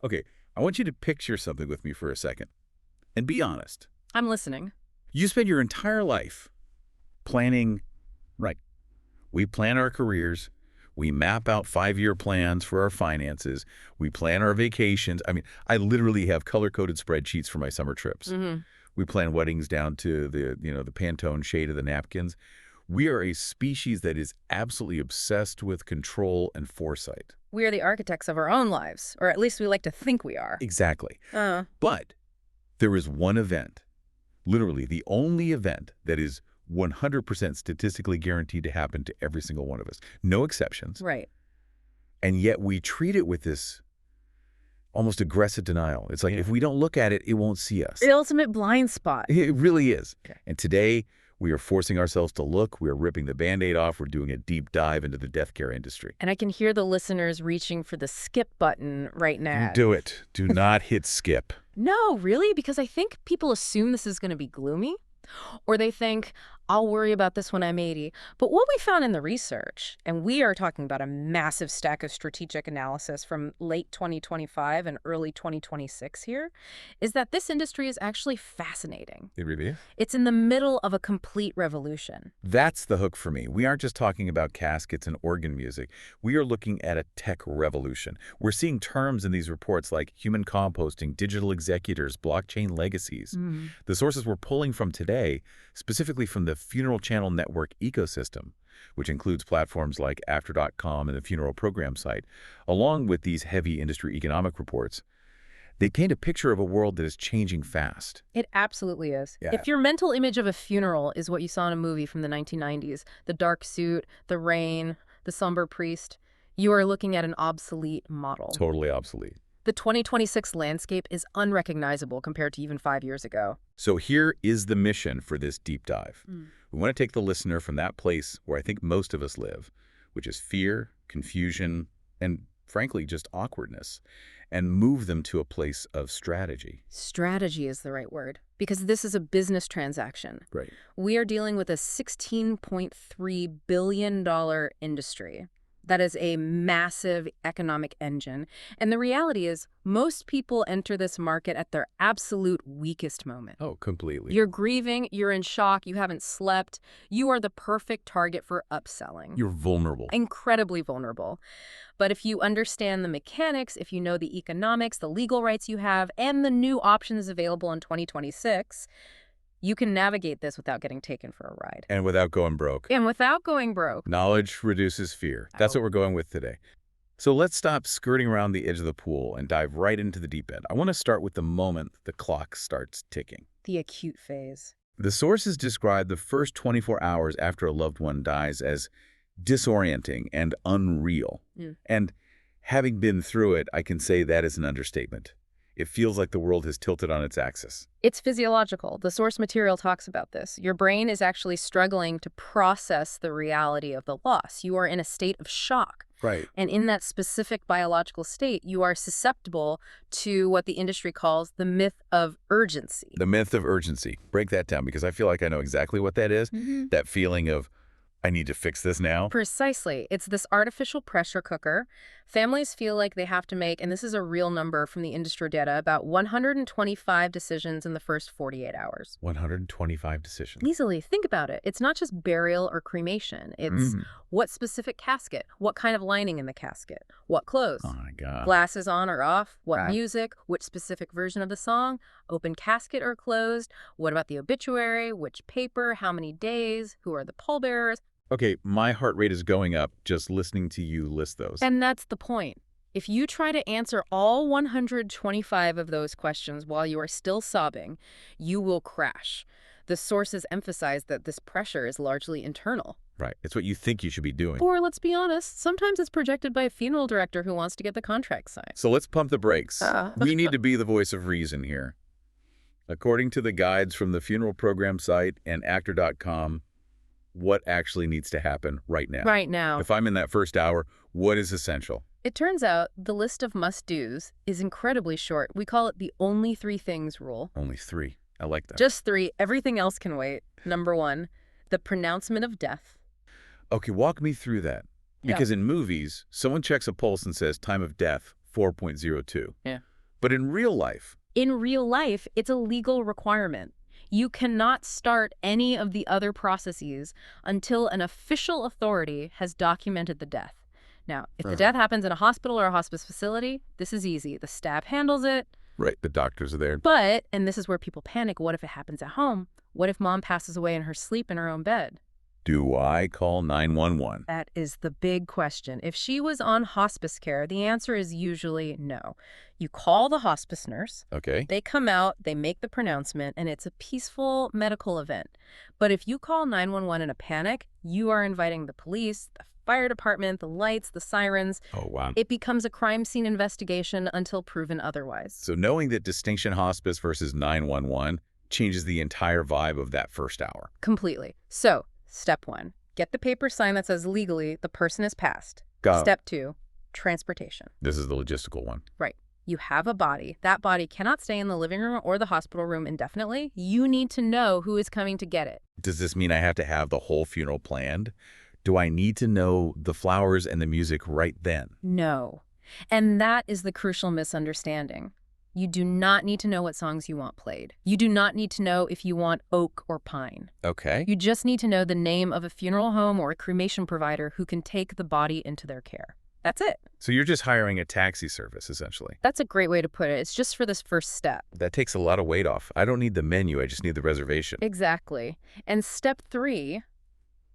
Okay, I want you to picture something with me for a second. And be honest. I'm listening. You spend your entire life planning, right? We plan our careers. We map out 5-year plans for our finances. We plan our vacations. I mean, I literally have color-coded spreadsheets for my summer trips. We plan weddings down to the Pantone shade of the napkins. We are a species that is absolutely obsessed with control and foresight. We are the architects of our own lives, or at least we like to think we are. Exactly. But there is one event, literally the only event that is 100% statistically guaranteed to happen to every single one of us. No exceptions. Right. And yet we treat it with this almost aggressive denial. It's like, if we don't look at it, it won't see us. The ultimate blind spot. It really is. Okay. And today, we are forcing ourselves to look. We are ripping the Band-Aid off. We're doing a deep dive into the death care industry. And I can hear the listeners reaching for the skip button right now. Do it. Do not hit skip. No, really? Because I think people assume this is going to be gloomy. Or they think, I'll worry about this when I'm 80. But what we found in the research, and we are talking about a massive stack of strategic analysis from late 2025 and early 2026 here, is that this industry is actually fascinating. It really is. It's in the middle of a complete revolution. That's the hook for me. We aren't just talking about caskets and organ music. We are looking at a tech revolution. We're seeing terms in these reports like human composting, digital executors, blockchain legacies. The sources we're pulling from today, specifically from the Funeral Channel Network ecosystem, which includes platforms like After.com and the Funeral Program site, along with these heavy industry economic reports, they paint a picture of a world that is changing fast. It absolutely is. Yeah. If your mental image of a funeral is what you saw in a movie from the 1990s, the dark suit, the rain, the somber priest, you are looking at an obsolete model. Totally obsolete. The 2026 landscape is unrecognizable compared to even 5 years ago. So here is the mission for this deep dive. We want to take the listener from that place where I think most of us live, which is fear, confusion, and frankly, just awkwardness, and move them to a place of strategy. Strategy is the right word, because this is a business transaction. Right. We are dealing with a $16.3 billion industry. That is a massive economic engine. And the reality is, most people enter this market at their absolute weakest moment. Oh, completely. You're grieving, you're in shock, you haven't slept. You are the perfect target for upselling. You're vulnerable. Incredibly vulnerable. But if you understand the mechanics, if you know the economics, the legal rights you have, and the new options available in 2026, you can navigate this without getting taken for a ride. And without going broke. And without going broke. Knowledge reduces fear. That's what we're going with today. So let's stop skirting around the edge of the pool and dive right into the deep end. I want to start with the moment the clock starts ticking. The acute phase. The sources describe the first 24 hours after a loved one dies as disorienting and unreal. And having been through it, I can say that is an understatement. It feels like the world has tilted on its axis. It's physiological. The source material talks about this. Your brain is actually struggling to process the reality of the loss. You are in a state of shock. Right. And in that specific biological state, you are susceptible to what the industry calls the myth of urgency. The myth of urgency. Break that down, because I feel like I know exactly what that is. That feeling of, I need to fix this now. Precisely. It's this artificial pressure cooker. Families feel like they have to make, and this is a real number from the industry data, about 125 decisions in the first 48 hours. 125 decisions. Easily. Think about it. It's not just burial or cremation. It's what specific casket, what kind of lining in the casket, what clothes, Oh my God. glasses on or off, what Right. music, which specific version of the song, open casket or closed, what about the obituary, which paper, how many days, who are the pallbearers. Okay, my heart rate is going up just listening to you list those. And that's the point. If you try to answer all 125 of those questions while you are still sobbing, you will crash. The sources emphasize that this pressure is largely internal. Right. It's what you think you should be doing. Or, let's be honest, sometimes it's projected by a funeral director who wants to get the contract signed. So let's pump the brakes. We need to be the voice of reason here. According to the guides from the Funeral Program site and Actor.com, what actually needs to happen right now? Right now. If I'm in that first hour, what is essential? It turns out the list of must-dos is incredibly short. We call it the only 3 things rule. Only 3. I like that. Just 3. Everything else can wait. Number 1, the pronouncement of death. Okay, walk me through that. Because in movies, someone checks a pulse and says time of death, 4.02. Yeah. But in real life, In real life, it's a legal requirement. You cannot start any of the other processes until an official authority has documented the death. Now, if the death happens in a hospital or a hospice facility, this is easy. The staff handles it. right, the doctors are there. But, and this is where people panic, what if it happens at home? What if mom passes away in her sleep in her own bed? Do I call 911? That is the big question. If she was on hospice care, the answer is usually no. You call the hospice nurse. Okay. They come out, they make the pronouncement, and it's a peaceful medical event. But if you call 911 in a panic, you are inviting the police, the fire department, the lights, the sirens. Oh, wow. It becomes a crime scene investigation until proven otherwise. So knowing that Distinction Hospice versus 911 changes the entire vibe of that first hour. Completely. So, step 1, get the paper signed that says legally the person is passed. Got it. Step 2, transportation. This is the logistical one. Right. You have a body. That body cannot stay in the living room or the hospital room indefinitely. You need to know who is coming to get it. Does this mean I have to have the whole funeral planned? Do I need to know the flowers and the music right then? No. And that is the crucial misunderstanding. You do not need to know what songs you want played. You do not need to know if you want oak or pine. Okay. You just need to know the name of a funeral home or a cremation provider who can take the body into their care. That's it. So you're just hiring a taxi service, essentially. That's a great way to put it. It's just for this first step. That takes a lot of weight off. I don't need the menu, I just need the reservation. Exactly. And step 3,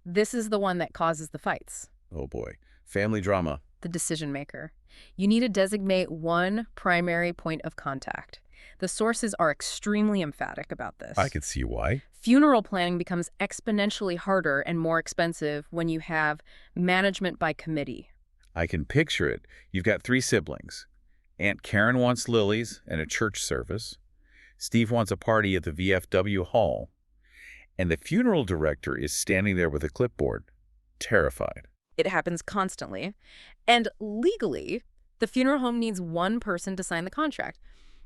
this is the one that causes the fights. Oh boy. Family drama. The decision maker. You need to designate one primary point of contact. The sources are extremely emphatic about this. I could see why. Funeral planning becomes exponentially harder and more expensive when you have management by committee. I can picture it. You've got 3 siblings. Aunt Karen wants lilies and a church service. Steve wants a party at the VFW hall. And the funeral director is standing there with a clipboard, terrified. It happens constantly. And legally, the funeral home needs one person to sign the contract.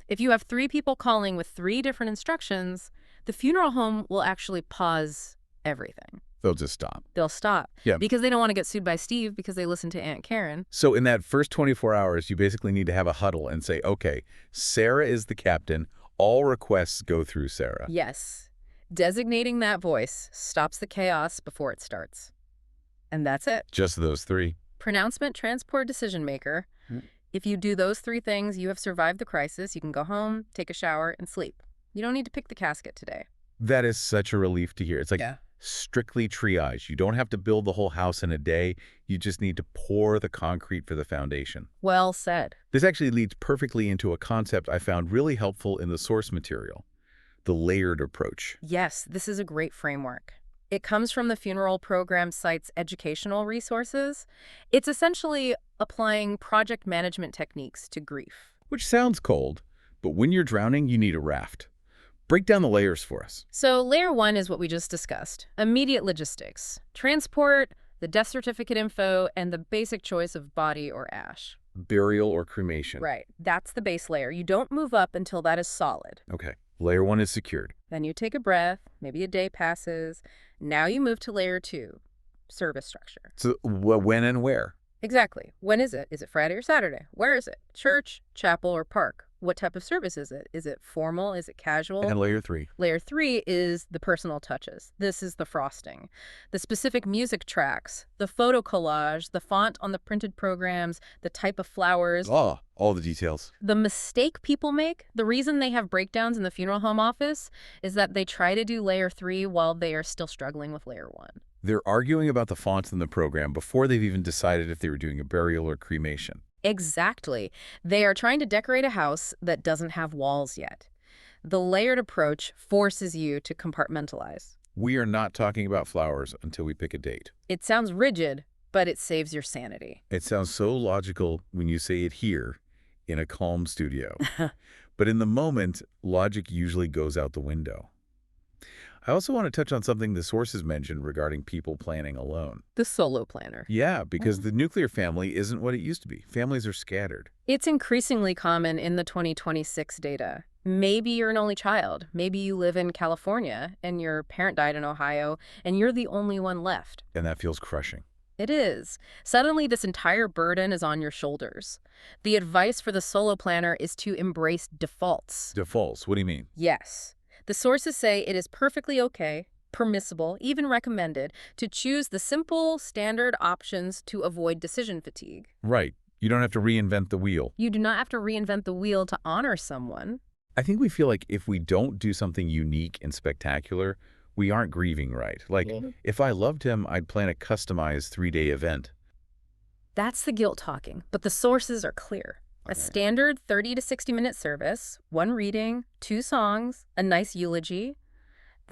If you have 3 people calling with 3 different instructions, the funeral home will actually pause everything. They'll just stop. They'll stop. Yeah. Because they don't want to get sued by Steve because they listened to Aunt Karen. So in that first 24 hours, you basically need to have a huddle and say, okay, Sarah is the captain. All requests go through Sarah. Yes. Designating that voice stops the chaos before it starts. And that's it. Just those 3. Pronouncement, transport, decision maker. If you do those 3 things, you have survived the crisis. You can go home, take a shower, and sleep. You don't need to pick the casket today. That is such a relief to hear. It's like strictly triage. You don't have to build the whole house in a day. You just need to pour the concrete for the foundation. Well said. This actually leads perfectly into a concept I found really helpful in the source material, the layered approach. Yes, this is a great framework. It comes from the funeral program site's educational resources. It's essentially applying project management techniques to grief. Which sounds cold, but when you're drowning, you need a raft. Break down the layers for us. So layer 1 is what we just discussed. Immediate logistics. Transport, the death certificate info, and the basic choice of body or ash. Burial or cremation. Right. That's the base layer. You don't move up until that is solid. Okay. Layer 1 is secured. Then you take a breath. Maybe a day passes. Now you move to layer 2, service structure. So when and where? Exactly. When is it? Is it Friday or Saturday? Where is it? Church, chapel, or park? What type of service is it? Is it formal? Is it casual? And layer 3. Layer 3 is the personal touches. This is the frosting, the specific music tracks, the photo collage, the font on the printed programs, the type of flowers. Oh, all the details. The mistake people make, the reason they have breakdowns in the funeral home office, is that they try to do layer 3 while they are still struggling with layer 1. They're arguing about the fonts in the program before they've even decided if they were doing a burial or cremation. Exactly. They are trying to decorate a house that doesn't have walls yet. The layered approach forces you to compartmentalize. We are not talking about flowers until we pick a date. It sounds rigid, but it saves your sanity. It sounds so logical when you say it here in a calm studio. But in the moment, logic usually goes out the window. I also want to touch on something the sources mentioned regarding people planning alone. The solo planner. Yeah, because the nuclear family isn't what it used to be. Families are scattered. It's increasingly common in the 2026 data. Maybe you're an only child. Maybe you live in California and your parent died in Ohio and you're the only one left. And that feels crushing. It is. Suddenly, this entire burden is on your shoulders. The advice for the solo planner is to embrace defaults. Defaults, what do you mean? Yes. The sources say it is perfectly okay, permissible, even recommended, to choose the simple, standard options to avoid decision fatigue. Right. You don't have to reinvent the wheel. You do not have to reinvent the wheel to honor someone. I think we feel like if we don't do something unique and spectacular, we aren't grieving right. Like, if I loved him, I'd plan a customized 3-day event. That's the guilt talking, but the sources are clear. A Okay. standard 30 to 60-minute service, one reading, 2 songs, a nice eulogy.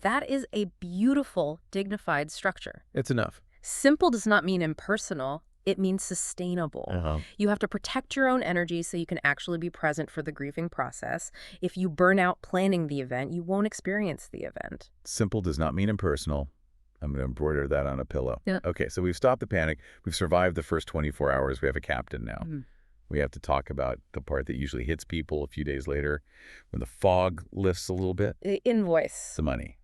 That is a beautiful, dignified structure. It's enough. Simple does not mean impersonal. It means sustainable. Uh-huh. You have to protect your own energy so you can actually be present for the grieving process. If you burn out planning the event, you won't experience the event. Simple does not mean impersonal. I'm going to embroider that on a pillow. Yeah. Okay, so we've stopped the panic. We've survived the first 24 hours. We have a captain now. Mhm. We have to talk about the part that usually hits people a few days later when the fog lifts a little bit. The invoice. The money.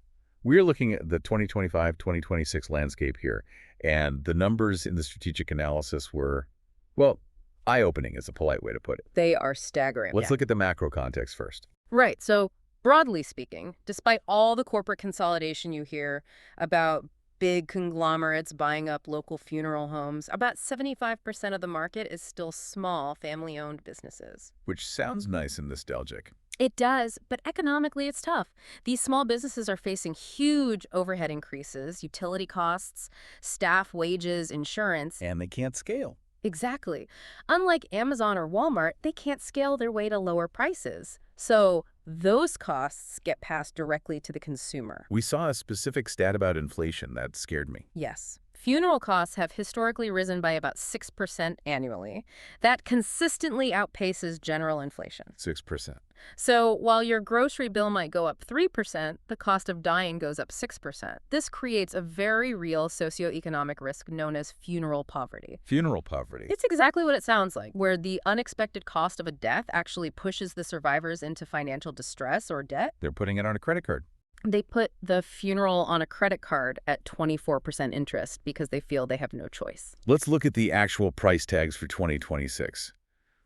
We're looking at the 2025-2026 landscape here, and the numbers in the strategic analysis were, well, eye-opening is a polite way to put it. They are staggering. Let's look at the macro context first. Right. So, broadly speaking, despite all the corporate consolidation you hear about big conglomerates buying up local funeral homes, about 75% of the market is still small, family-owned businesses. Which sounds nice and nostalgic. It does, but economically it's tough. These small businesses are facing huge overhead increases, utility costs, staff wages, insurance. And they can't scale. Exactly. Unlike Amazon or Walmart, they can't scale their way to lower prices. So those costs get passed directly to the consumer. We saw a specific stat about inflation that scared me. Yes. Funeral costs have historically risen by about 6% annually. That consistently outpaces general inflation. 6%. So while your grocery bill might go up 3%, the cost of dying goes up 6%. This creates a very real socioeconomic risk known as funeral poverty. Funeral poverty. It's exactly what it sounds like, where the unexpected cost of a death actually pushes the survivors into financial distress or debt. They're putting it on a credit card. They put the funeral on a credit card at 24% interest because they feel they have no choice. Let's look at the actual price tags for 2026.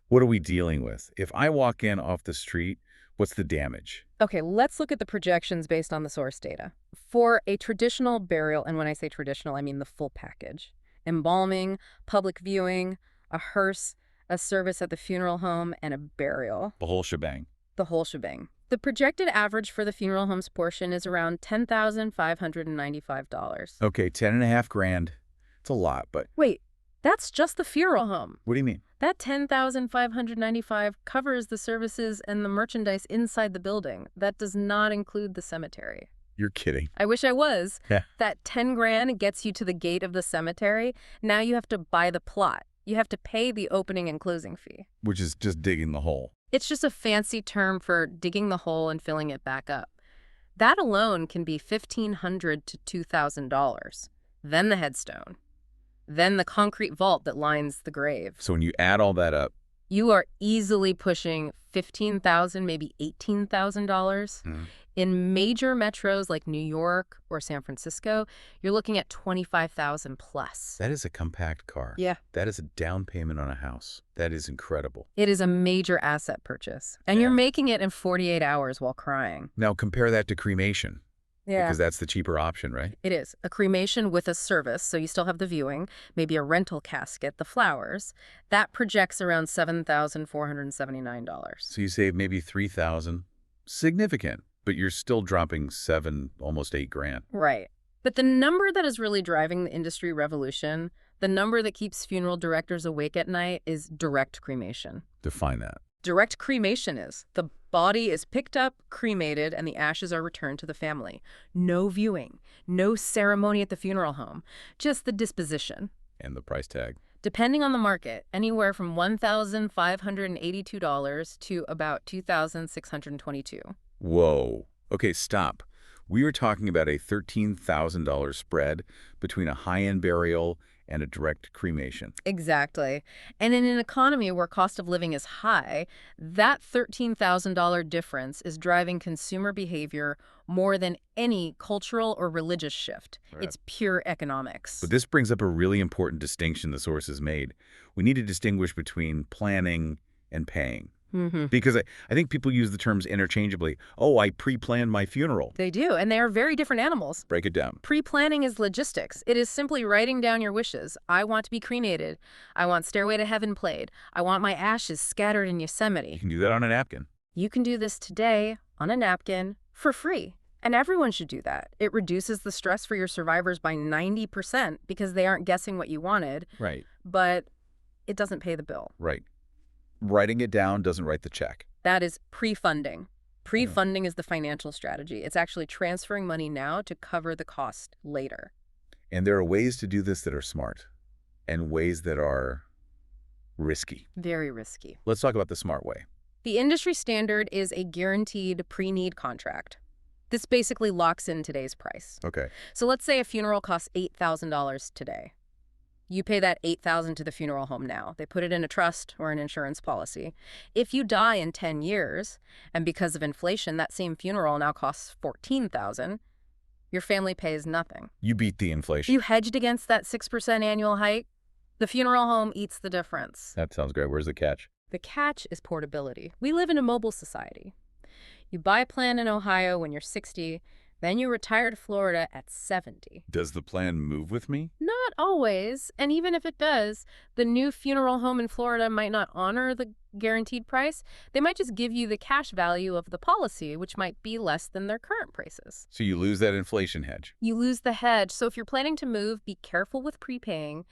What are we dealing with? If I walk in off the street, what's the damage? Okay, let's look at the projections based on the source data. For a traditional burial, and when I say traditional, I mean the full package: embalming, public viewing, a hearse, a service at the funeral home, and a burial. The whole shebang. The whole shebang. The projected average for the funeral homes portion is around $10,595. Okay, 10.5 grand. It's a lot, but Wait, that's just the funeral home. what do you mean? That $10,595 covers the services and the merchandise inside the building. That does not include the cemetery. You're kidding. I wish I was. Yeah. That 10 grand gets you to the gate of the cemetery. Now you have to buy the plot. You have to pay the opening and closing fee. Which is just digging the hole. It's just a fancy term for digging the hole and filling it back up. That alone can be $1,500 to $2,000. Then the headstone. Then the concrete vault that lines the grave. So when you add all that up, You are easily pushing $15,000, maybe $18,000. In major metros like New York or San Francisco, you're looking at $25,000 plus. that is a compact car. Yeah. That is a down payment on a house. That is incredible. It is a major asset purchase. And you're making it in 48 hours while crying. Now compare that to cremation. Because that's the cheaper option, right? It is. A cremation with a service, so you still have the viewing, maybe a rental casket, the flowers. That projects around $7,479. So you save maybe $3,000. Significant, but you're still dropping 7, almost 8 grand. Right. But the number that is really driving the industry revolution, the number that keeps funeral directors awake at night, is direct cremation. Define that. Direct cremation is the body is picked up, cremated, and the ashes are returned to the family. No viewing, no ceremony at the funeral home, just the disposition. And the price tag. Depending on the market, anywhere from $1,582 to about $2,622. Whoa. Okay, stop. We were talking about a $13,000 spread between a high-end burial and a direct cremation. Exactly. And in an economy where cost of living is high, that $13,000 difference is driving consumer behavior more than any cultural or religious shift. Right. It's pure economics. But this brings up a really important distinction the sources made. We need to distinguish between planning and paying. Because I think people use the terms interchangeably. Oh, I pre-planned my funeral. They do, and they are very different animals. Break it down. Pre-planning is logistics. It is simply writing down your wishes. I want to be cremated. I want Stairway to Heaven played. I want my ashes scattered in You Yosemite. can do that on a napkin. You can do this today on a napkin for free. And everyone should do that. It reduces the stress for your survivors by 90% because they aren't guessing what you wanted, Right. but it doesn't pay the bill. Right. Writing it down doesn't write the check. That is pre-funding. Pre-funding is the financial strategy. It's actually transferring money now to cover the cost later. And there are ways to do this that are smart and ways that are risky. Very risky. Let's talk about the smart way. The industry standard is a guaranteed pre-need contract. This basically locks in today's price. Okay. So let's say a funeral costs $8,000 today. You pay that $8,000 to the funeral home now. They put it in a trust or an insurance policy. If you die in 10 years, and because of inflation, that same funeral now costs $14,000, your family pays nothing. You beat the inflation. You hedged against that 6% annual hike. The funeral home eats the difference. That sounds great. Where's the catch? The catch is portability. We live in a mobile society. You buy a plan in Ohio when you're 60, then you retire to Florida at 70. Does the plan move with me? Not always, and even if it does, the new funeral home in Florida might not honor the guaranteed price. They might just give you the cash value of the policy, which might be less than their current prices. So you lose that inflation hedge. You lose the hedge, so if you're planning to move, be careful with prepaying.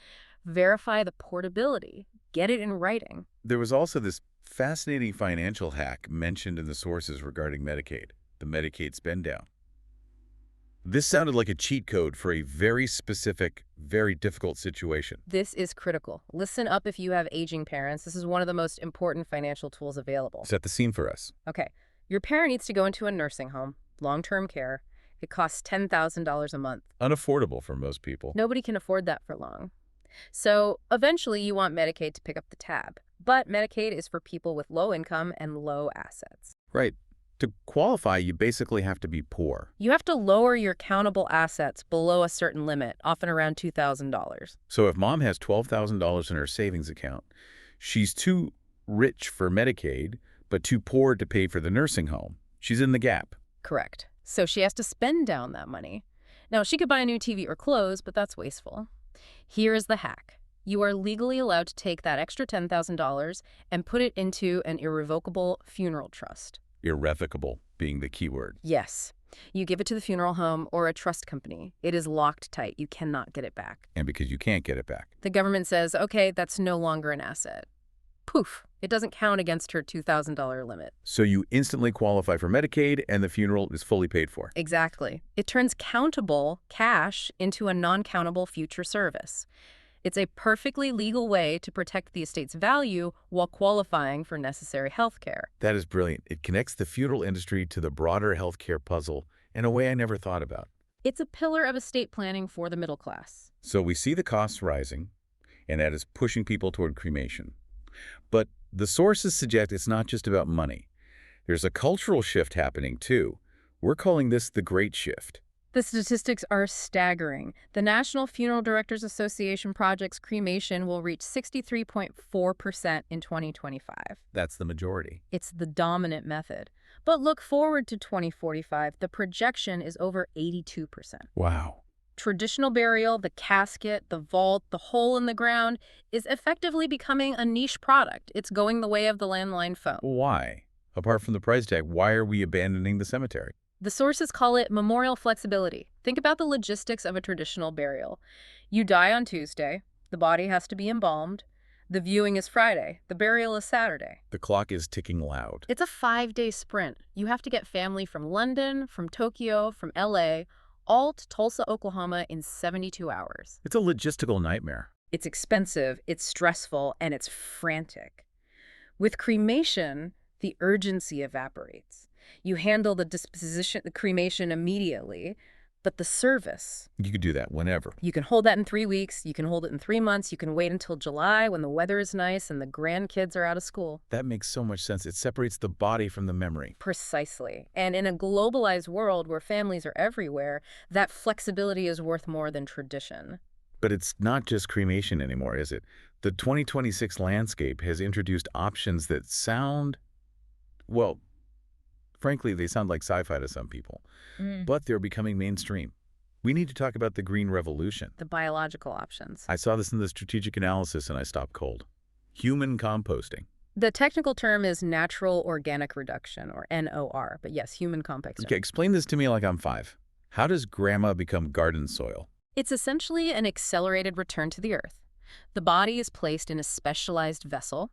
Verify the portability. Get it in writing. There was also this fascinating financial hack mentioned in the sources regarding Medicaid, the Medicaid spend down. This sounded like a cheat code for a very specific, very difficult situation. This is critical. Listen up if you have aging parents. This is one of the most important financial tools available. Set the scene for us. Okay, your parent needs to go into a nursing home, long-term care. It costs $10,000 a month. Unaffordable for most people. Nobody can afford that for long. So eventually you want Medicaid to pick up the tab. But Medicaid is for people with low income and low assets. Right. To qualify, you basically have to be poor. You have to lower your countable assets below a certain limit, often around $2,000. So if mom has $12,000 in her savings account, she's too rich for Medicaid, but too poor to pay for the nursing home. She's in the gap. Correct. So she has to spend down that money. Now, she could buy a new TV or clothes, but that's wasteful. Here is the hack. You are legally allowed to take that extra $10,000 and put it into an irrevocable funeral trust. Irrevocable being the key word. Yes. You give it to the funeral home or a trust company. It is locked tight. You cannot get it back. And because you can't get it back. The government says, okay, that's no longer an asset. Poof. It doesn't count against her $2,000 limit. So you instantly qualify for Medicaid and the funeral is fully paid for. Exactly. It turns countable cash into a non-countable future service. It's a perfectly legal way to protect the estate's value while qualifying for necessary health care. That is brilliant. It connects the funeral industry to the broader healthcare puzzle in a way I never thought about. It's a pillar of estate planning for the middle class. So we see the costs rising, and that is pushing people toward cremation. But the sources suggest it's not just about money. There's a cultural shift happening, too. We're calling this the Great Shift. The statistics are staggering. The National Funeral Directors Association projects cremation will reach 63.4% in 2025. That's the majority. It's the dominant method. But look forward to 2045. The projection is over 82%. Wow. Traditional burial, the casket, the vault, the hole in the ground, is effectively becoming a niche product. It's going the way of the landline phone. Why? Apart from the price tag, why are we abandoning the cemetery? The sources call it memorial flexibility. Think about the logistics of a traditional burial. You die on Tuesday. The body has to be embalmed. The viewing is Friday. The burial is Saturday. The clock is ticking loud. It's a 5-day sprint. You have to get family from London, from Tokyo, from LA, all to Tulsa, Oklahoma in 72 hours. It's a logistical nightmare. It's expensive, it's stressful, and it's frantic. With cremation, the urgency evaporates. You handle the cremation immediately. But the service, You could do that whenever. you can hold that in 3 weeks, you can hold it in 3 months, you can wait until July when the weather is nice and the grandkids are out of school. That makes so much sense. It separates the body from the memory. Precisely. And in a globalized world where families are everywhere, that flexibility is worth more than tradition. But it's not just cremation anymore, is it? The 2026 landscape has introduced options that sound, well, frankly, they sound like sci-fi to some people, but they're becoming mainstream. We need to talk about the green revolution. The biological options. I saw this in the strategic analysis and I stopped cold. Human composting. The technical term is natural organic reduction, or NOR, but yes, human composting. Okay, explain this to me like I'm 5. How does grandma become garden soil? It's essentially an accelerated return to the earth. The body is placed in a specialized vessel.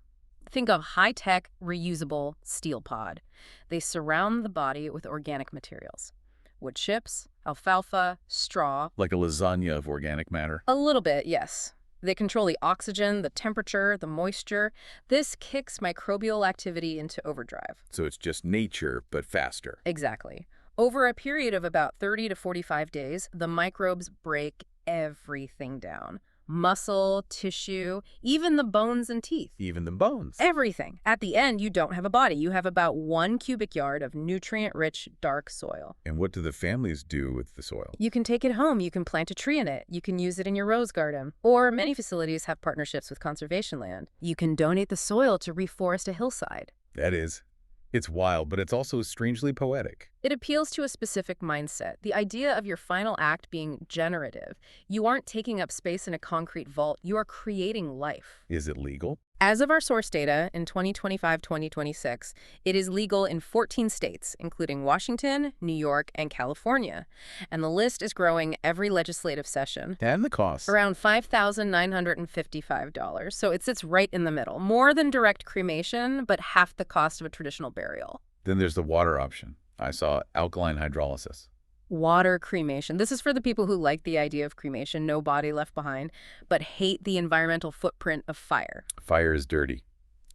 Think of high-tech, reusable steel pod. They surround the body with organic materials. Wood chips, alfalfa, straw. Like a lasagna of organic matter? A little bit, yes. They control the oxygen, the temperature, the moisture. This kicks microbial activity into overdrive. So it's just nature, but faster. Exactly. Over a period of about 30 to 45 days, the microbes break everything down. Muscle, tissue, even the bones and teeth. Even the bones. Everything. At the end, you don't have a body. You have about 1 cubic yard of nutrient-rich, dark soil. And what do the families do with the soil? You can take it home. You can plant a tree in it. You can use it in your rose garden. Or many facilities have partnerships with conservation land. You can donate the soil to reforest a hillside. That is. It's wild, but it's also strangely poetic. It appeals to a specific mindset, the idea of your final act being generative. You aren't taking up space in a concrete vault, you are creating life. Is it legal? As of our source data in 2025-2026, it is legal in 14 states, including Washington, New York, and California. And the list is growing every legislative session. And the cost. Around $5,955, so it sits right in the middle. More than direct cremation, but half the cost of a traditional burial. Then there's the water option. I saw alkaline hydrolysis. Water cremation. This is for the people who like the idea of cremation, no body left behind, but hate the environmental footprint of fire. Fire is dirty.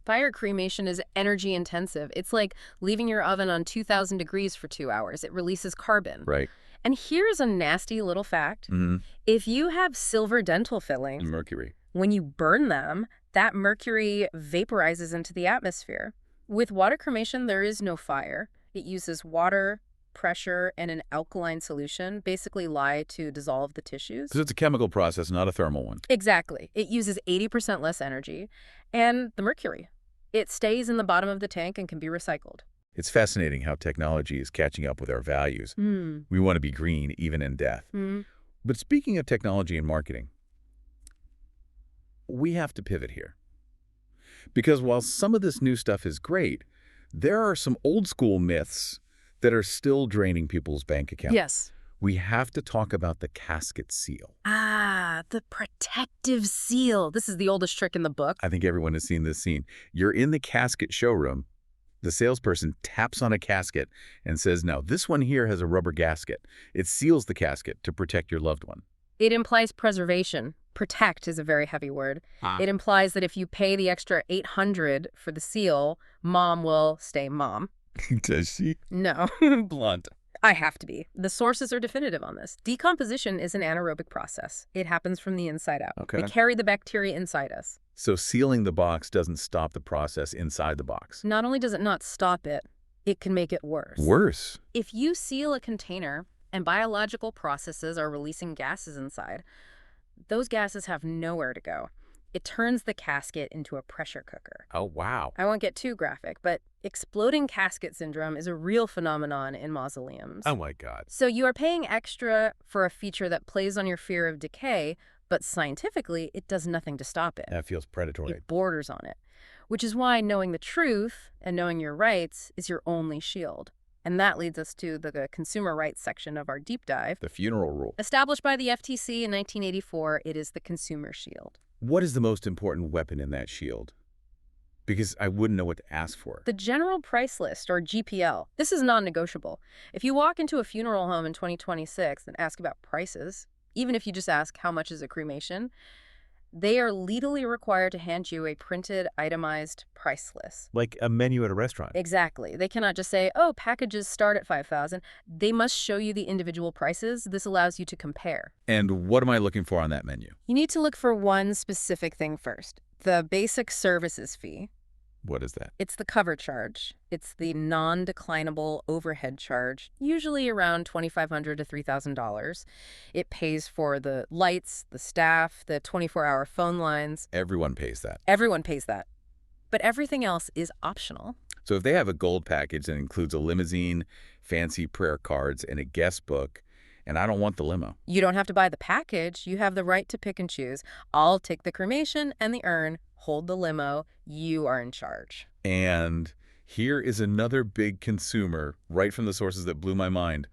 Fire cremation is energy intensive. It's like leaving your oven on 2,000 degrees for 2 hours. It releases carbon. Right. And here's a nasty little fact. If you have silver dental fillings, Mercury. when you burn them, that mercury vaporizes into the atmosphere. With water cremation, there is no fire. It uses water, pressure, and an alkaline solution, basically lye to dissolve the tissues. Because it's a chemical process, not a thermal one. Exactly. It uses 80% less energy. And the mercury. It stays in the bottom of the tank and can be recycled. It's fascinating how technology is catching up with our values. We want to be green, even in death. But speaking of technology and marketing, we have to pivot here. Because while some of this new stuff is great, there are some old school myths that are still draining people's bank accounts. Yes. We have to talk about the casket seal. Ah, the protective seal. This is the oldest trick in the book. I think everyone has seen this scene. You're in the casket showroom. The salesperson taps on a casket and says, now, this one here has a rubber gasket. It seals the casket to protect your loved one. It implies preservation. Protect is a very heavy word. It implies that if you pay the extra $800 for the seal, mom will stay mom. Does she? No. Blunt. I have to be. The sources are definitive on this. Decomposition is an anaerobic process. It happens from the inside out. Okay. We carry the bacteria inside us. So sealing the box doesn't stop the process inside the box. Not only does it not stop it, it can make it worse. Worse? If you seal a container and biological processes are releasing gases inside, those gases have nowhere to go. It turns the casket into a pressure cooker. Oh, wow. I won't get too graphic, but exploding casket syndrome is a real phenomenon in mausoleums. Oh, my God. So you are paying extra for a feature that plays on your fear of decay, but scientifically, it does nothing to stop it. That feels predatory. It borders on it, which is why knowing the truth and knowing your rights is your only shield. And that leads us to the consumer rights section of our deep dive. The funeral rule. Established by the FTC in 1984, it is the consumer shield. What is the most important weapon in that shield? Because I wouldn't know what to ask for. The General Price List, or GPL. This is non-negotiable. If you walk into a funeral home in 2026 and ask about prices, even if you just ask how much is a cremation, They are legally required to hand you a printed, itemized price list. Like a menu at a restaurant. Exactly. They cannot just say, oh, packages start at $5,000. They must show you the individual prices. This allows you to compare. And what am I looking for on that menu? You need to look for one specific thing first. The basic services fee. What is that? It's the cover charge. It's the non-declinable overhead charge, usually around $2,500 to $3,000. It pays for the lights, the staff, the 24-hour phone lines. Everyone pays that. Everyone pays that. But everything else is optional. So if they have a gold package that includes a limousine, fancy prayer cards, and a guest book, and I don't want the limo. You don't have to buy the package. You have the right to pick and choose. I'll take the cremation and the urn, hold the limo. You are in charge. And here is another big consumer, right from the sources that blew my mind.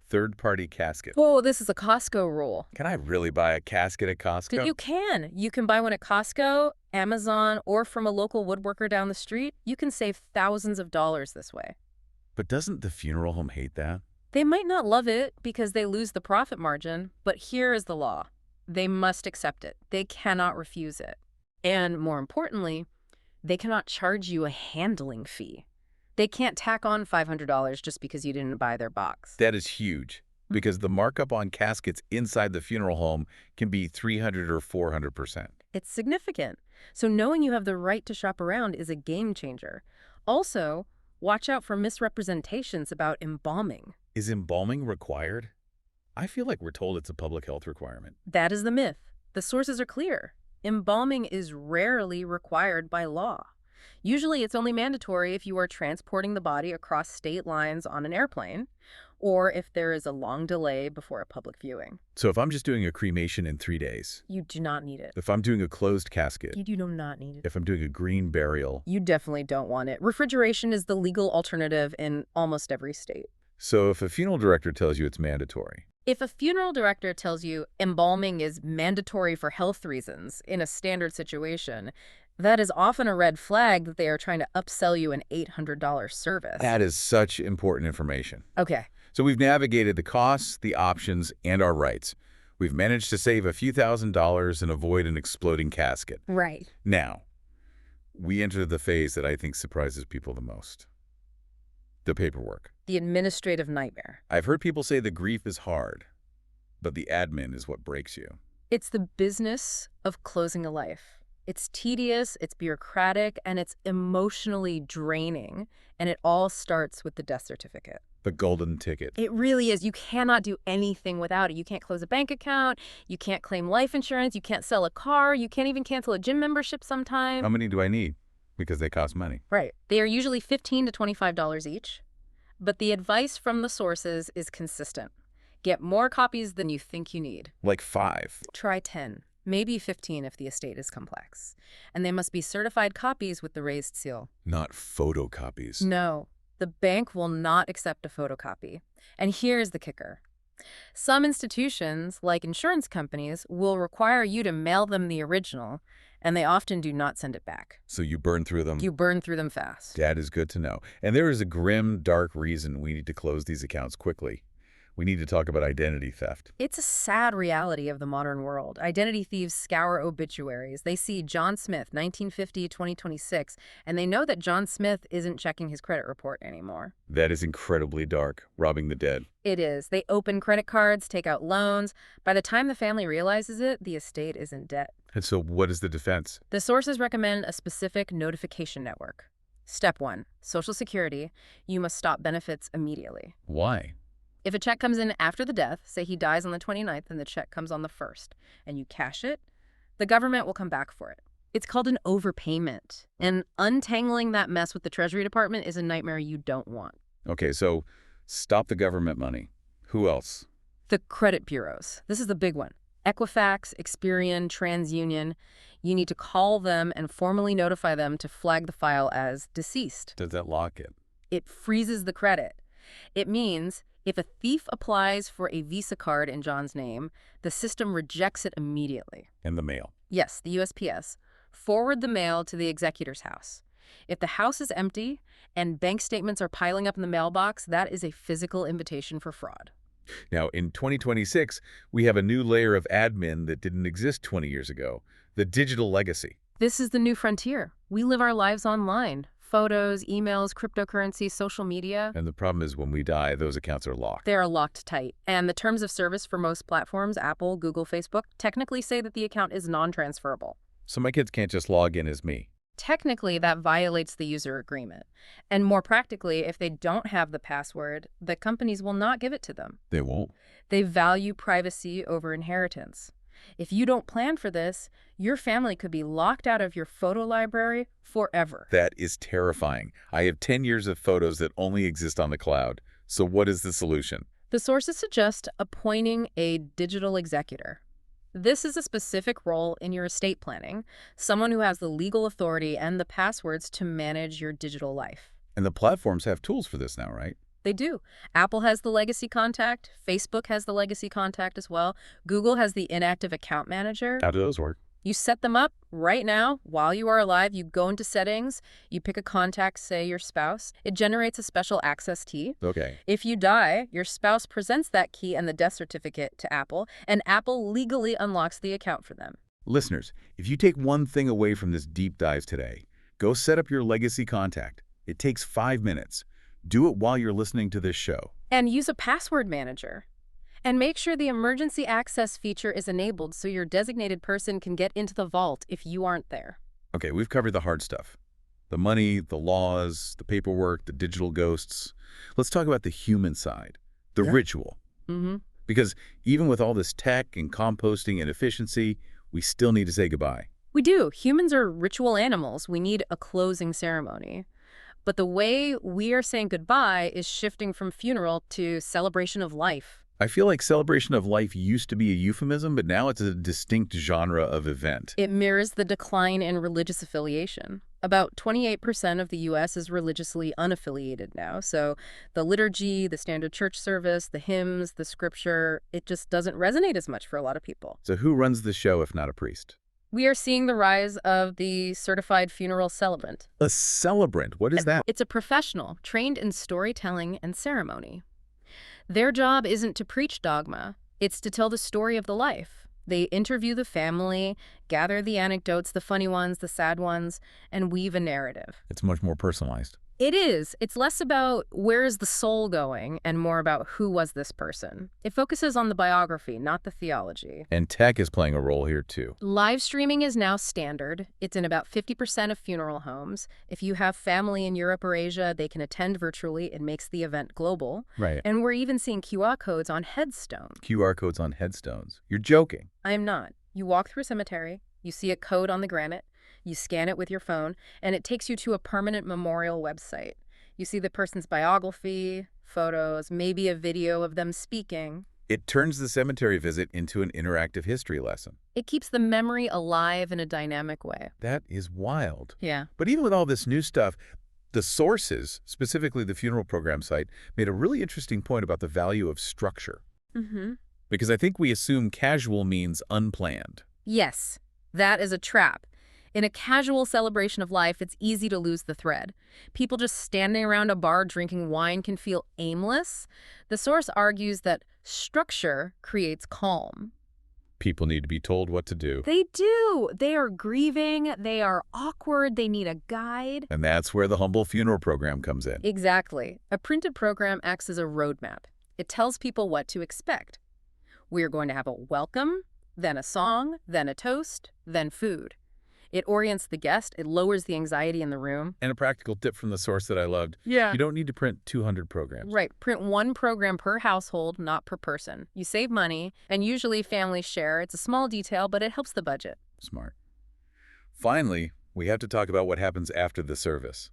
Third-party casket. Whoa, this is a Costco rule. Can I really buy a casket at Costco? You can. You can buy one at Costco, Amazon, or from a local woodworker down the street. You can save thousands of dollars this way. But doesn't the funeral home hate that? They might not love it because they lose the profit margin, but here is the law. They must accept it. They cannot refuse it. And more importantly, they cannot charge you a handling fee. They can't tack on $500 just because you didn't buy their box. That is huge, because the markup on caskets inside the funeral home can be 300 or 400%. It's significant. So knowing you have the right to shop around is a game changer. Also, watch out for misrepresentations about embalming. Is embalming required? I feel like we're told it's a public health requirement. That is the myth. The sources are clear. Embalming is rarely required by law. Usually it's only mandatory if you are transporting the body across state lines on an airplane, or if there is a long delay before a public viewing. So if I'm just doing a cremation in 3 days, You do not need it. if I'm doing a closed casket, You do not need it. if I'm doing a green burial, You definitely don't want it. Refrigeration is the legal alternative in almost every state. so if a funeral director tells you it's mandatory, If a funeral director tells you embalming is mandatory for health reasons in a standard situation, that is often a red flag that they are trying to upsell you an $800 service. that is such important information. Okay. So we've navigated the costs, the options, and our rights. We've managed to save a few $1,000s and avoid an exploding casket. Right. Now, we enter the phase that I think surprises people the most. The paperwork. The administrative nightmare. I've heard people say the grief is hard, but the admin is what breaks you. It's the business of closing a life. It's tedious, it's bureaucratic, and it's emotionally draining. And it all starts with the death certificate. The golden ticket. It really is. You cannot do anything without it. You can't close a bank account. You can't claim life insurance. You can't sell a car. You can't even cancel a gym membership sometime. How many do I need? Because they cost money. Right. They are usually $15 to $25 each. But the advice from the sources is consistent. Get more copies than you think you need. Like 5. Try 10, maybe 15 if the estate is complex. And they must be certified copies with the raised seal. Not photocopies. No, the bank will not accept a photocopy. And here's the kicker. Some institutions, like insurance companies, will require you to mail them the original, and they often do not send it back. So you burn through them. You burn through them fast. That is good to know. And there is a grim, dark reason we need to close these accounts quickly. We need to talk about identity theft. It's a sad reality of the modern world. Identity thieves scour obituaries. They see John Smith, 1950 to 2026, and they know that John Smith isn't checking his credit report anymore. That is incredibly dark, robbing the dead. It is. They open credit cards, take out loans. By the time the family realizes it, the estate is in debt. And so what is the defense? The sources recommend a specific notification network. Step 1, Social Security. You must stop benefits immediately. Why? If a check comes in after the death, say he dies on the 29th and the check comes on the 1st, and you cash it, the government will come back for it. It's called an overpayment. And untangling that mess with the Treasury Department is a nightmare you don't want. Okay, so stop the government money. Who else? The credit bureaus. This is the big one. Equifax, Experian, TransUnion. You need to call them and formally notify them to flag the file as deceased. Does that lock it? It freezes the credit. It means if a thief applies for a Visa card in John's name, the system rejects it immediately. And the mail. Yes, the USPS. Forward the mail to the executor's house. If the house is empty and bank statements are piling up in the mailbox, that is a physical invitation for fraud. Now, in 2026, we have a new layer of admin that didn't exist 20 years ago. The digital legacy. This is the new frontier. We live our lives online. Photos, emails, cryptocurrency, social media. And the problem is when we die, those accounts are locked. They are locked tight. And the terms of service for most platforms, Apple, Google, Facebook, technically say that the account is non-transferable. So my kids can't just log in as me. Technically, that violates the user agreement. And more practically, if they don't have the password, the companies will not give it to them. They won't. They value privacy over inheritance. If you don't plan for this, your family could be locked out of your photo library forever. That is terrifying. I have 10 years of photos that only exist on the cloud. So what is the solution? The sources suggest appointing a digital executor. This is a specific role in your estate planning, someone who has the legal authority and the passwords to manage your digital life. And the platforms have tools for this now, right? They do. Apple has the legacy contact. Facebook has the legacy contact as well. Google has the inactive account manager. How do those work? You set them up right now while you are alive. You go into settings, you pick a contact, say your spouse. It generates a special access key. Okay. If you die, your spouse presents that key and the death certificate to Apple, and Apple legally unlocks the account for them. Listeners, if you take one thing away from this deep dive today, go set up your legacy contact. It takes 5 minutes. Do it while you're listening to this show. And use a password manager. And make sure the emergency access feature is enabled so your designated person can get into the vault if you aren't there. Okay, we've covered the hard stuff. The money, the laws, the paperwork, the digital ghosts. Let's talk about the human side, the ritual. Because even with all this tech and composting and efficiency, we still need to say goodbye. We do. Humans are ritual animals. We need a closing ceremony. But the way we are saying goodbye is shifting from funeral to celebration of life. I feel like celebration of life used to be a euphemism, but now it's a distinct genre of event. It mirrors the decline in religious affiliation. About 28% of the U.S. is religiously unaffiliated now, so the liturgy, the standard church service, the hymns, the scripture, it just doesn't resonate as much for a lot of people. So who runs the show if not a priest? We are seeing the rise of the certified funeral celebrant. A celebrant? What is that? It's a professional trained in storytelling and ceremony. Their job isn't to preach dogma, it's to tell the story of the life. They interview the family, gather the anecdotes, the funny ones, the sad ones, and weave a narrative. It's much more personalized. It is. It's less about where is the soul going and more about who was this person. It focuses on the biography, not the theology. And tech is playing a role here too. Live streaming is now standard. It's in about 50% of funeral homes. If you have family in Europe or Asia, they can attend virtually. It makes the event global. Right. And we're even seeing QR codes on headstones. QR codes on headstones. You're joking. I am not. You walk through a cemetery, you see a code on the granite, you scan it with your phone, and it takes you to a permanent memorial website. You see the person's biography, photos, maybe a video of them speaking. It turns the cemetery visit into an interactive history lesson. It keeps the memory alive in a dynamic way. That is wild. Yeah. But even with all this new stuff, the sources, specifically the funeral program site, made a really interesting point about the value of structure. Because I think we assume casual means unplanned. Yes, that is a trap. In a casual celebration of life, it's easy to lose the thread. People just standing around a bar drinking wine can feel aimless. The source argues that structure creates calm. People need to be told what to do. They do. They are grieving. They are awkward. They need a guide. And that's where the Humble Funeral Program comes in. Exactly. A printed program acts as a roadmap. It tells people what to expect. We are going to have a welcome, then a song, then a toast, then food. It orients the guest. It lowers the anxiety in the room. And a practical tip from the source that I loved. Yeah. You don't need to print 200 programs. Right. Print one program per household, not per person. You save money, and usually families share. It's a small detail, but it helps the budget. Smart. Finally, we have to talk about what happens after the service.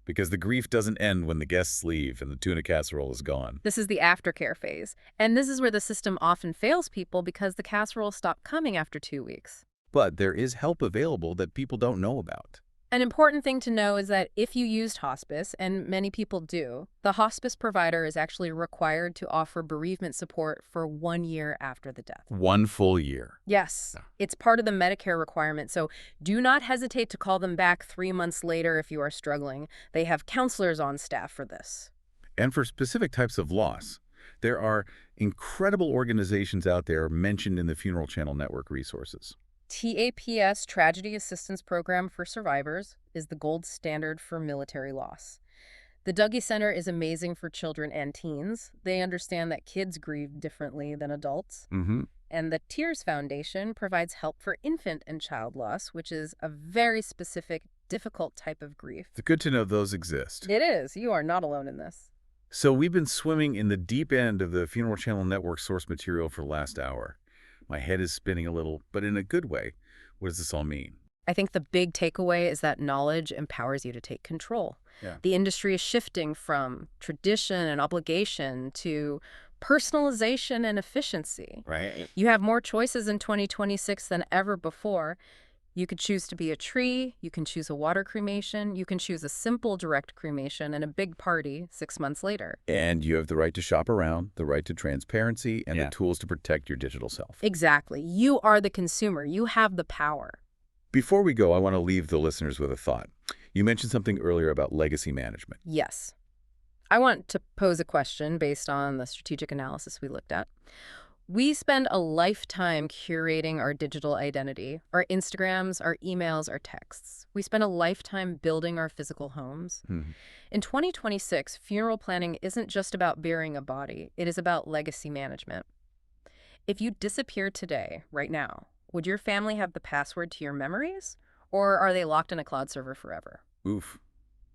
Because the grief doesn't end when the guests leave and the tuna casserole is gone. This is the aftercare phase. And this is where the system often fails people because the casserole stopped coming after 2 weeks. But there is help available that people don't know about. An important thing to know is that if you used hospice, and many people do, the hospice provider is actually required to offer bereavement support for 1 year after the death. 1 full year. Yes, it's part of the Medicare requirement, so do not hesitate to call them back 3 months later if you are struggling. They have counselors on staff for this. And for specific types of loss, there are incredible organizations out there mentioned in the Funeral Channel Network resources. TAPS, Tragedy Assistance Program for Survivors, is the gold standard for military loss. The Dougy Center is amazing for children and teens. They understand that kids grieve differently than adults. Mm-hmm. And the Tears Foundation provides help for infant and child loss, which is a very specific, difficult type of grief. It's good to know those exist. It is. You are not alone in this. So we've been swimming in the deep end of the Funeral Channel Network source material for the last hour. My head is spinning a little, but in a good way. What does this all mean? I think the big takeaway is that knowledge empowers you to take control. Yeah. The industry is shifting from tradition and obligation to personalization and efficiency. Right. You have more choices in 2026 than ever before. You could choose to be a tree, you can choose a water cremation, you can choose a simple direct cremation and a big party 6 months later. And you have the right to shop around, the right to transparency, and the tools to protect your digital self. Exactly. You are the consumer. You have the power. Before we go, I want to leave the listeners with a thought. You mentioned something earlier about legacy management. Yes. I want to pose a question based on the strategic analysis we looked at. We spend a lifetime curating our digital identity, our Instagrams, our emails, our texts. We spend a lifetime building our physical homes. Mm-hmm. In 2026, funeral planning isn't just about burying a body. It is about legacy management. If you disappeared today, right now, would your family have the password to your memories? Or are they locked in a cloud server forever? Oof,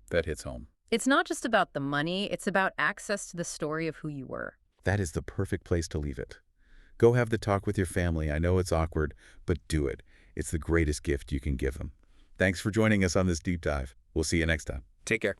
that hits home. It's not just about the money. It's about access to the story of who you were. That is the perfect place to leave it. Go have the talk with your family. I know it's awkward, but do it. It's the greatest gift you can give them. Thanks for joining us on this deep dive. We'll see you next time. Take care.